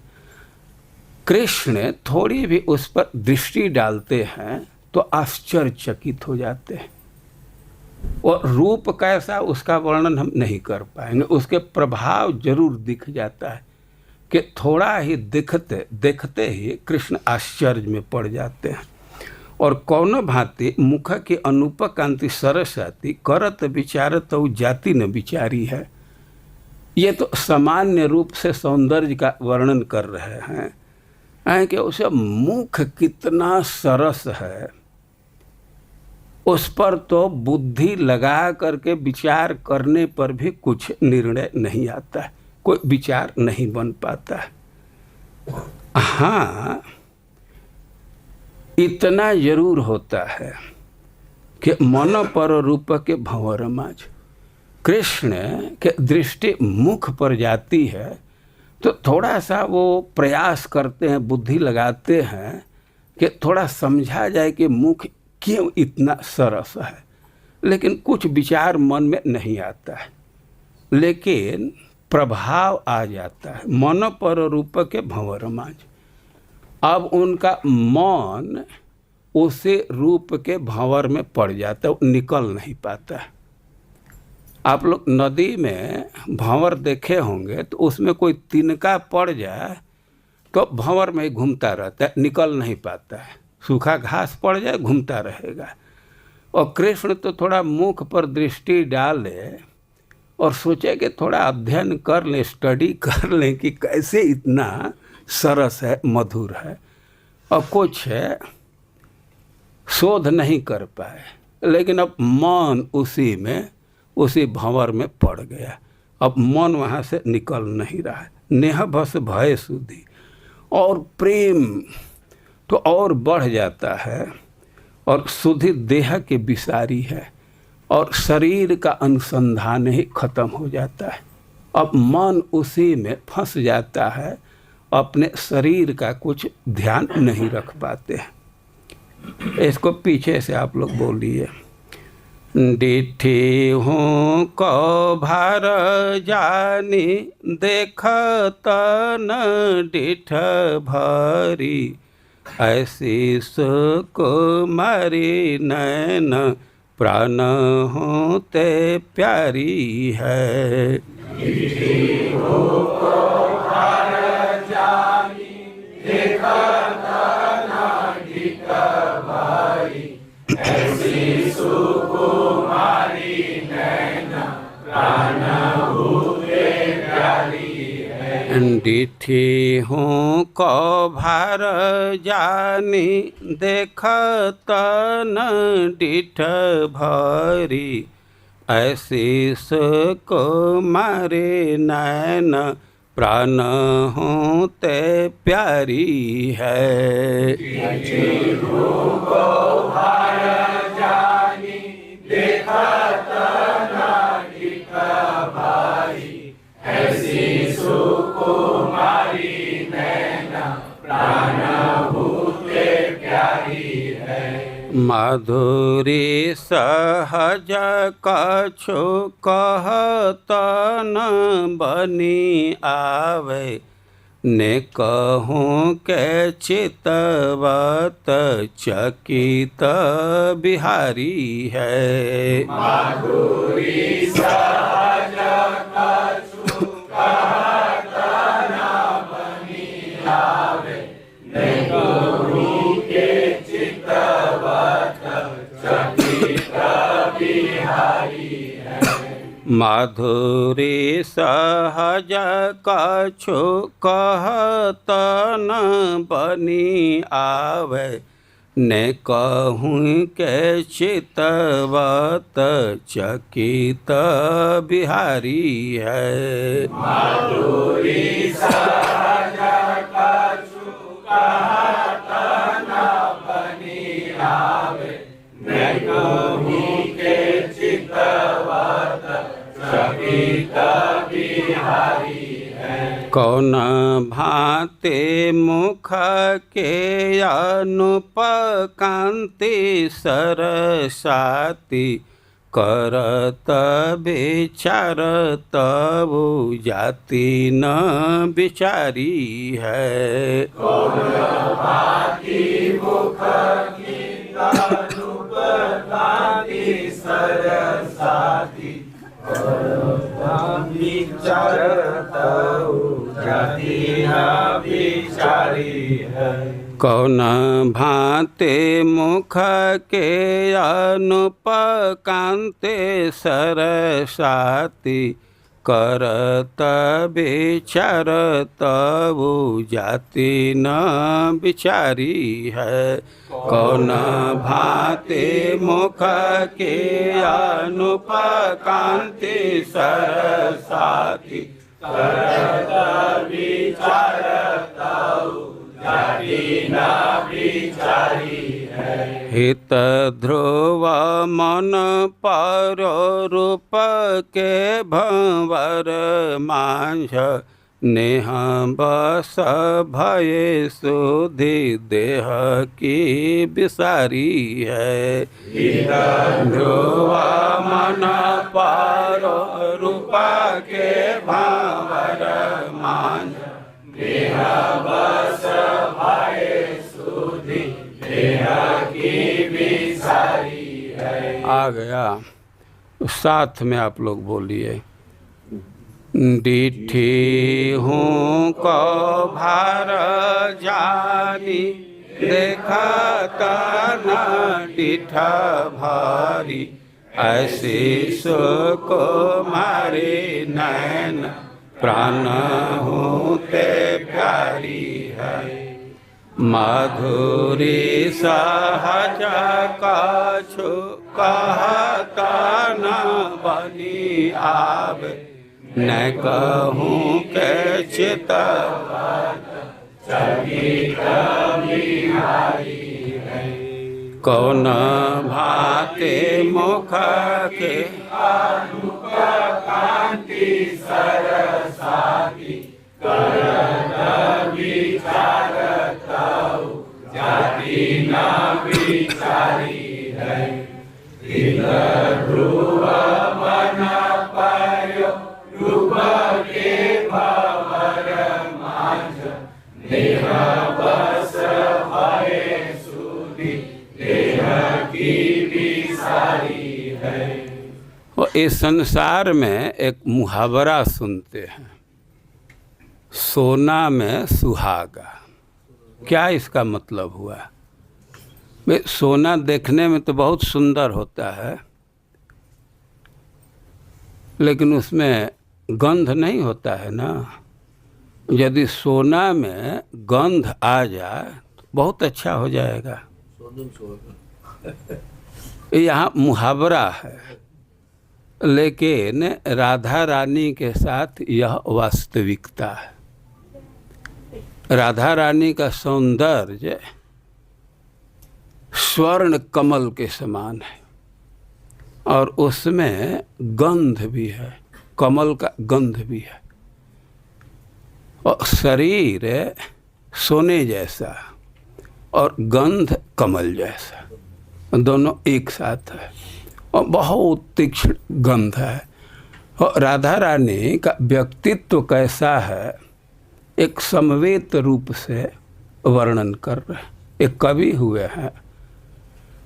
कृष्ण थोड़ी भी उस पर दृष्टि डालते हैं तो आश्चर्यचकित हो जाते हैं। और रूप कैसा उसका वर्णन हम नहीं कर पाएंगे, उसके प्रभाव जरूर दिख जाता है कि थोड़ा ही देखते ही कृष्ण आश्चर्य में पड़ जाते हैं। और कौन भांति मुख की अनूप कांति सरसाती, करत विचारत जाति न विचारी है। ये तो सामान्य रूप से सौंदर्य का वर्णन कर रहे हैं कि उसे मुख कितना सरस है, उस पर तो बुद्धि लगा करके विचार करने पर भी कुछ निर्णय नहीं आता है, कोई विचार नहीं बन पाता है। हाँ, इतना जरूर होता है कि मन पर रूप के भंवर माझ, कृष्ण के दृष्टि मुख पर जाती है तो थोड़ा सा वो प्रयास करते हैं, बुद्धि लगाते हैं कि थोड़ा समझा जाए कि मुख क्यों इतना सरस है, लेकिन कुछ विचार मन में नहीं आता है, लेकिन प्रभाव आ जाता है। मन पर रूप के भंवर माझ, अब उनका मन उसे रूप के भंवर में पड़ जाता है, निकल नहीं पाता है। आप लोग नदी में भंवर देखे होंगे तो उसमें कोई तिनका पड़ जाए तो भंवर में ही घूमता रहता है, निकल नहीं पाता है। सूखा घास पड़ जाए घूमता रहेगा। और कृष्ण तो थोड़ा मुख पर दृष्टि डाले और सोचे कि थोड़ा अध्ययन कर लें, स्टडी कर लें कि कैसे इतना सरस है, मधुर है, और कुछ शोध नहीं कर पाए, लेकिन अब मन उसी भंवर में पड़ गया। अब मन वहाँ से निकल नहीं रहा है। नेह बस भय सुधि, और प्रेम तो और बढ़ जाता है, और सुधि देह के विसारी है, और शरीर का अनुसंधान ही खत्म हो जाता है। अब मन उसी में फंस जाता है, अपने शरीर का कुछ ध्यान नहीं रख पाते हैं। इसको पीछे से आप लोग बोलिए। डिठी हूँ को भार जानी, देखत न डिठ भरी, ऐसी सुकुमारी नैन प्राण हूँ ते प्यारी है। डिठी हूँ को भार जानी, देखत न डिठ भरी, ऐसी सुकुमारी नैन प्राण हूँ ते प्यारी है। डिठी हूँ को भार जानी, देखत न डिठ भरी, ऐसी सुकुमारी नैन प्राण हूँ ते प्यारी है। डिठी हूँ को भार जानी, देखा तना दिखा भाई, ऐसी सुकुमारी नैना प्राण भूते प्यारी है। माधुरी सहज कछु कहत न बनी आवे, ने कहूँ के चितवत चकित बिहारी है। माधुरी सहज कछु कहत न बनी आवे, ने कहूँ के चितवत चकित बिहारी है। माधुरी सहज कछु कहत न बनी आवे, ने कहूँ के चितवत चकित बिहारी है। माधुरी सहज कछु कहत न बनी आवे, ने कहूँ के चितवत चकित बिहारी है। कौन भांति मुख के अनुप कांति सरसाती, करत विचारत जाति न बिचारी है। कौन भांति मुख की अनुप कांति सरसाती, विचारत जाति न बिचारी है। कौन भांति मुख के अनुप कांति सरसाती, करत विचारत जाति न बिचारी है। कौन भांति मुख के अनुप कांति सरसाती, करत विचारत जाति न बिचारी है। हित ध्रुव मन पर रूप के भंवर मांझ, नेह बस भय सुधि देह की बिसारी है। हित ध्रुव मन पर रूप के भंवर मांझ, देह बस भय सुधि देह की बिसारी है। आ गया, साथ में आप लोग बोलिए। डिठी हूँ को भार जानी, देखत न डिठा भारी, ऐसे सुको मारे नैन प्राण होते प्यारी है। माधुरी सहज कछु कहत न बनी आवे, न कहूँ के चितवत चकित बिहारी है। कौन भांति मुख के अनुप कांति सरसाती, करत विचारत जाति न बिचारी है। हित ध्रुव मन पर रूप के भंवर मांझ, देह बस भय सुधि देह की बिसारी है। और इस संसार में एक मुहावरा सुनते हैं, सोना में सुहागा। क्या इसका मतलब हुआ? सोना देखने में तो बहुत सुंदर होता है, लेकिन उसमें गंध नहीं होता है ना। यदि सोना में गंध आ जाए तो बहुत अच्छा हो जाएगा। यहाँ मुहावरा है, लेकिन राधा रानी के साथ यह वास्तविकता है। राधा रानी का सौंदर्य स्वर्ण कमल के समान है। और उसमें गंध भी है, कमल का गंध भी है, और शरीर सोने जैसा और गंध कमल जैसा, दोनों एक साथ है और बहुत तीक्ष्ण गंध है। और राधा रानी का व्यक्तित्व कैसा है एक समवेत रूप से वर्णन कर रहे हैं। एक कवि हुए हैं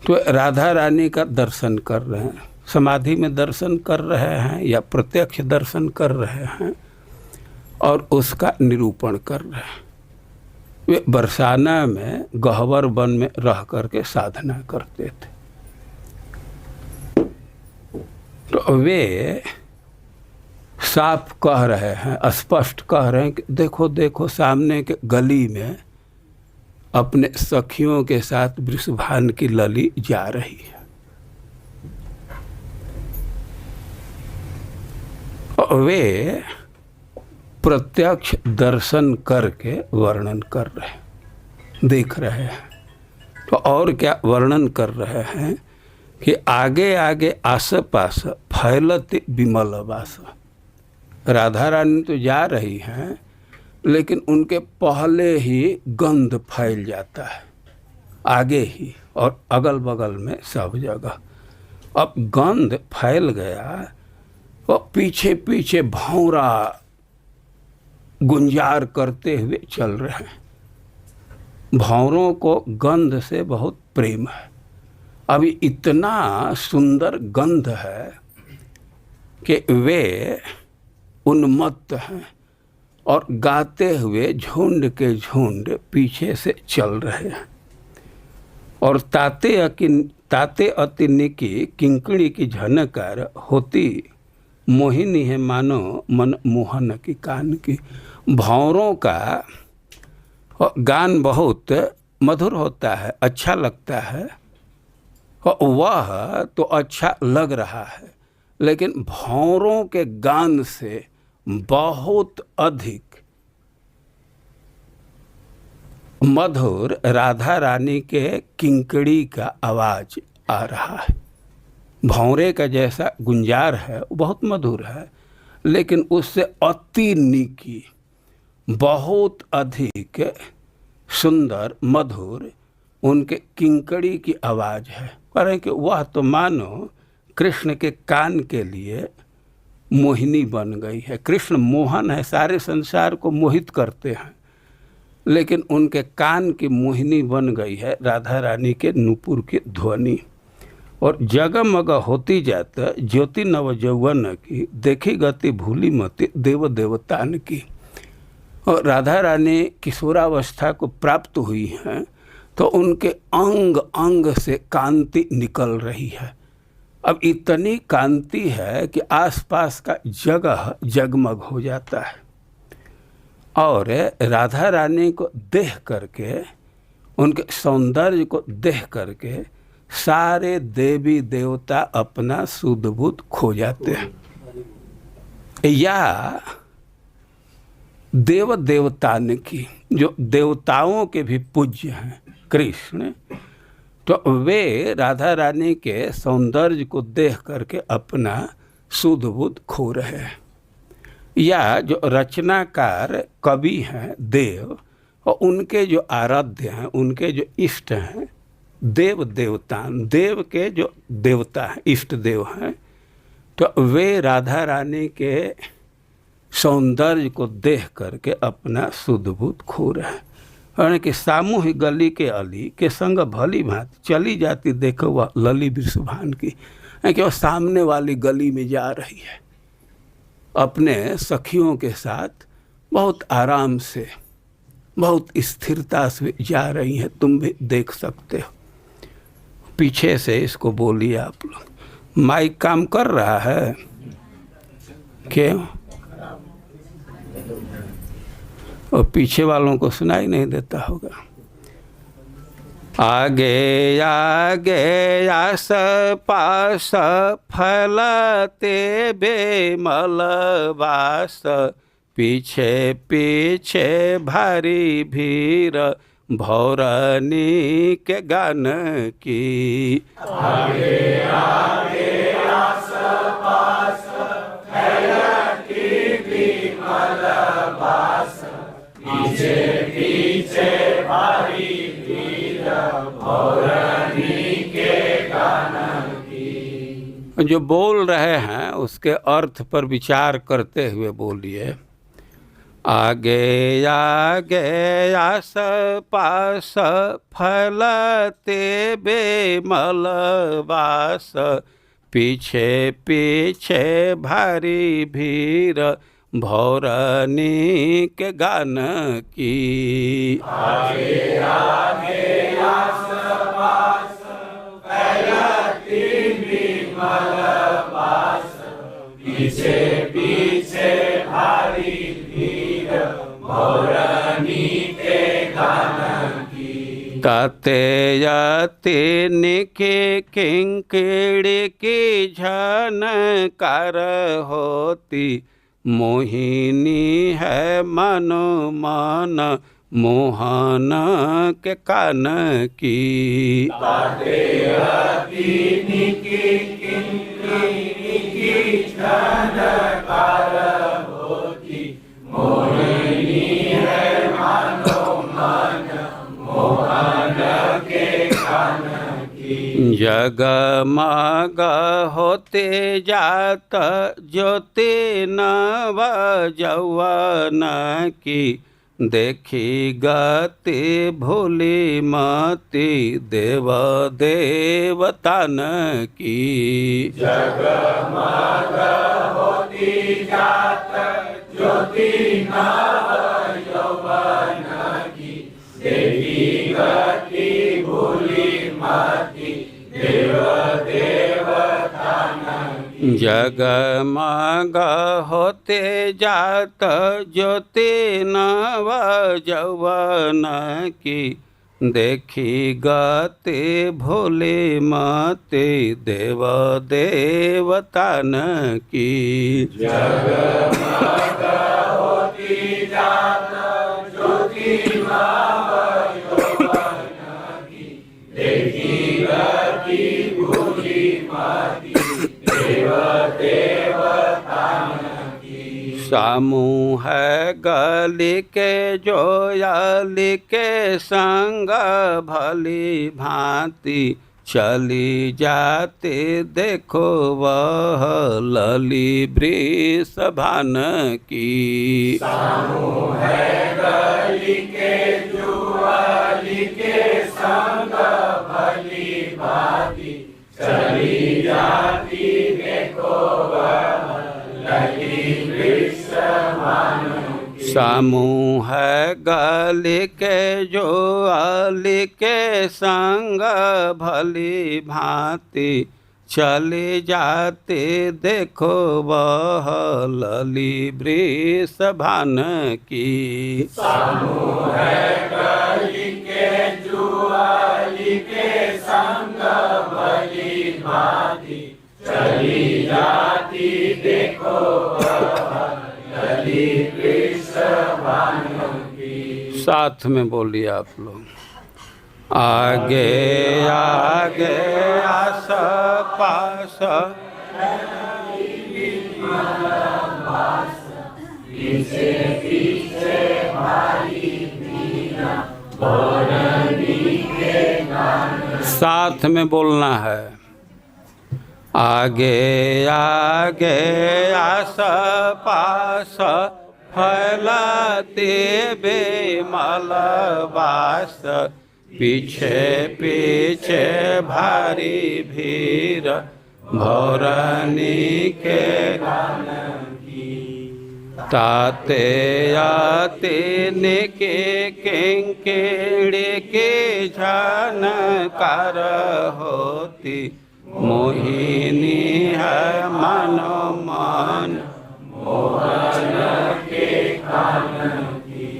तो राधा रानी का दर्शन कर रहे हैं, समाधि में दर्शन कर रहे हैं या प्रत्यक्ष दर्शन कर रहे हैं और उसका निरूपण कर रहे हैं। वे बरसाना में गह्वर वन में रह करके साधना करते थे। तो वे साफ कह रहे हैं, स्पष्ट कह रहे हैं कि देखो देखो सामने के गली में अपने सखियों के साथ वृषभान की लली जा रही है। और वे प्रत्यक्ष दर्शन करके वर्णन कर रहे हैं, देख रहे हैं। तो और क्या वर्णन कर रहे हैं कि आगे आगे आस पास फैलत विमल वास। राधा रानी तो जा रही हैं लेकिन उनके पहले ही गंध फैल जाता है, आगे ही और अगल बगल में सब जगह। अब गंध फैल गया और पीछे पीछे भौरा गुंजार करते हुए चल रहे हैं। भौरों को गंध से बहुत प्रेम है। अभी इतना सुंदर गंध है कि वे उन्मत्त हैं और गाते हुए झुंड के झुंड पीछे से चल रहे हैं। और ताते अतिनि की किंकड़ी की झनकार होती मोहिनी है मानो मन मोहन की कान की। भौरों का गान बहुत मधुर होता है, अच्छा लगता है और वह तो अच्छा लग रहा है, लेकिन भौरों के गान से बहुत अधिक मधुर राधा रानी के किंकड़ी का आवाज आ रहा है। भौरे का जैसा गुंजार है वो बहुत मधुर है, लेकिन उससे अति निकी बहुत अधिक सुंदर मधुर उनके किंकड़ी की आवाज है। कह रहे हैं कि वह तो मानो कृष्ण के कान के लिए मोहिनी बन गई है। कृष्ण मोहन है, सारे संसार को मोहित करते हैं, लेकिन उनके कान की मोहिनी बन गई है राधा रानी के नूपुर की ध्वनि। और जगमग होती जात ज्योति नव यौवन की, देखी गति भूली मति देव देवतान की। और राधा रानी किशोरावस्था को प्राप्त हुई हैं तो उनके अंग अंग से कांति निकल रही है। अब इतनी कांति है कि आसपास का जगह जगमग हो जाता है। और राधा रानी को देख करके, उनके सौंदर्य को देख करके सारे देवी देवता अपना सुध बुध खो जाते हैं। या देव देवतान की, जो देवताओं के भी पूज्य हैं कृष्ण, तो वे राधा रानी के सौंदर्य को देख करके अपना सुध बुध खो रहे हैं। या जो रचनाकार कवि हैं देव, और उनके जो आराध्य हैं, उनके जो इष्ट हैं देव देवतान, देव के जो देवता हैं, इष्ट देव हैं, तो वे राधा रानी के सौंदर्य को देख करके अपना सुध बुध खो रहे हैं। यानी कि सामूहिक गली के अली के संग भली भांति चली जाती देखो वह लली वृषभान की, कि वह सामने वाली गली में जा रही है, अपने सखियों के साथ बहुत आराम से, बहुत स्थिरता से जा रही हैं। तुम भी देख सकते हो। पीछे से इसको बोलिए आप लोग। माइक काम कर रहा है क्यों? और पीछे वालों को सुनाई नहीं देता होगा। आगे आगे आस पास फैलते बेमल वास, पीछे पीछे भारी भीड़ भौरनी के गान की। आगे आगे बास, पीछे पीछे भारी भीड़, भौरनी के गान की। जो बोल रहे हैं उसके अर्थ पर विचार करते हुए बोलिए। आगे आगे आस पास फैलते बेमल बास, पीछे पीछे भारी भीड़, भौरनी के गान की। आगे आगे आस पास फैलती बेमल बास, पीछे पीछे भारी भीड़, भौरनी के गान की। ताते याते निके किंकिड़ी की झनकार होती, मोहिनी है मनो मन, मोहन के कान की। ताते याते निके किंकिड़ी की झनकार होती, मोहिनी है मनो मन, मोहन के कान की। जगमग होते जात ज्योति नव यौवन की, देखी गति भूली मति, देव देवतान की। जगमग होती जात ज्योति नव यौवन की, देखी गति भूली मति, देव देवतान की। जगमग होते जात ज्योति नव यौवन की, देखी गति भूली मति, देव देवतान की। जगमग होती जात ज्योति नव यौवन की, देखी गति भूली मति, देव देवतान की। समूह गली के जोयाली के संग भली भांति, चली जाते देखो वह लली वृषभान की। समूह गली के जुआली के संग भली भांति, चली जाती देखो वह लली वृषभान की। समूह गली के जोआली के संग भली भांति, चली जाते देखो वह लली वृषभान की। समूह गली के जुआली के संग भली भांति, चली जाती देखो लली वृषभान की। साथ में बोलिए आप लोग। आगे आगे आस पास, पीछे पीछे भारी भीड़, भौरनी के गान। साथ में बोलना है। आगे आगे आस पास फैलाते बेमल बास, पीछे पीछे भारी भीड़, भौरनी के गान की। ताते आते निके किंकिड़ी के झनकार होती, मोहिनी है मनो मन, मोहन के कान की।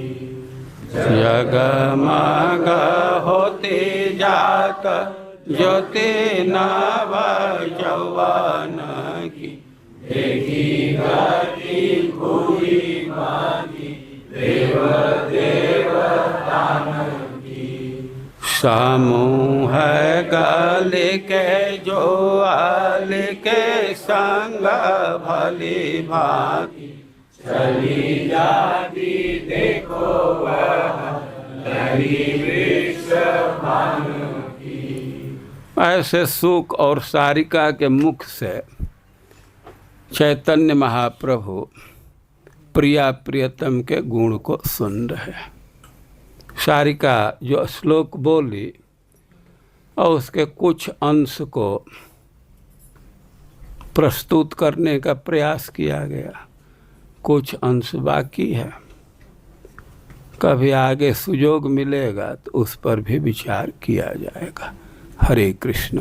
जगमग होते जात ज्योति नव यौवन की, देखी गति भूली मति, देव देवतान की। समूह गली के जोआली के संग भली भांति, कली जाति देखो वह लड़ी वृक्ष भानु की। ऐसे सुख और सारिका के मुख से चैतन्य महाप्रभु प्रिया प्रियतम के गुण को सुन रहे। सारिका जो श्लोक बोली और उसके कुछ अंश को प्रस्तुत करने का प्रयास किया गया, कुछ अंश बाकी है। कभी आगे सुयोग मिलेगा तो उस पर भी विचार किया जाएगा। हरे कृष्ण।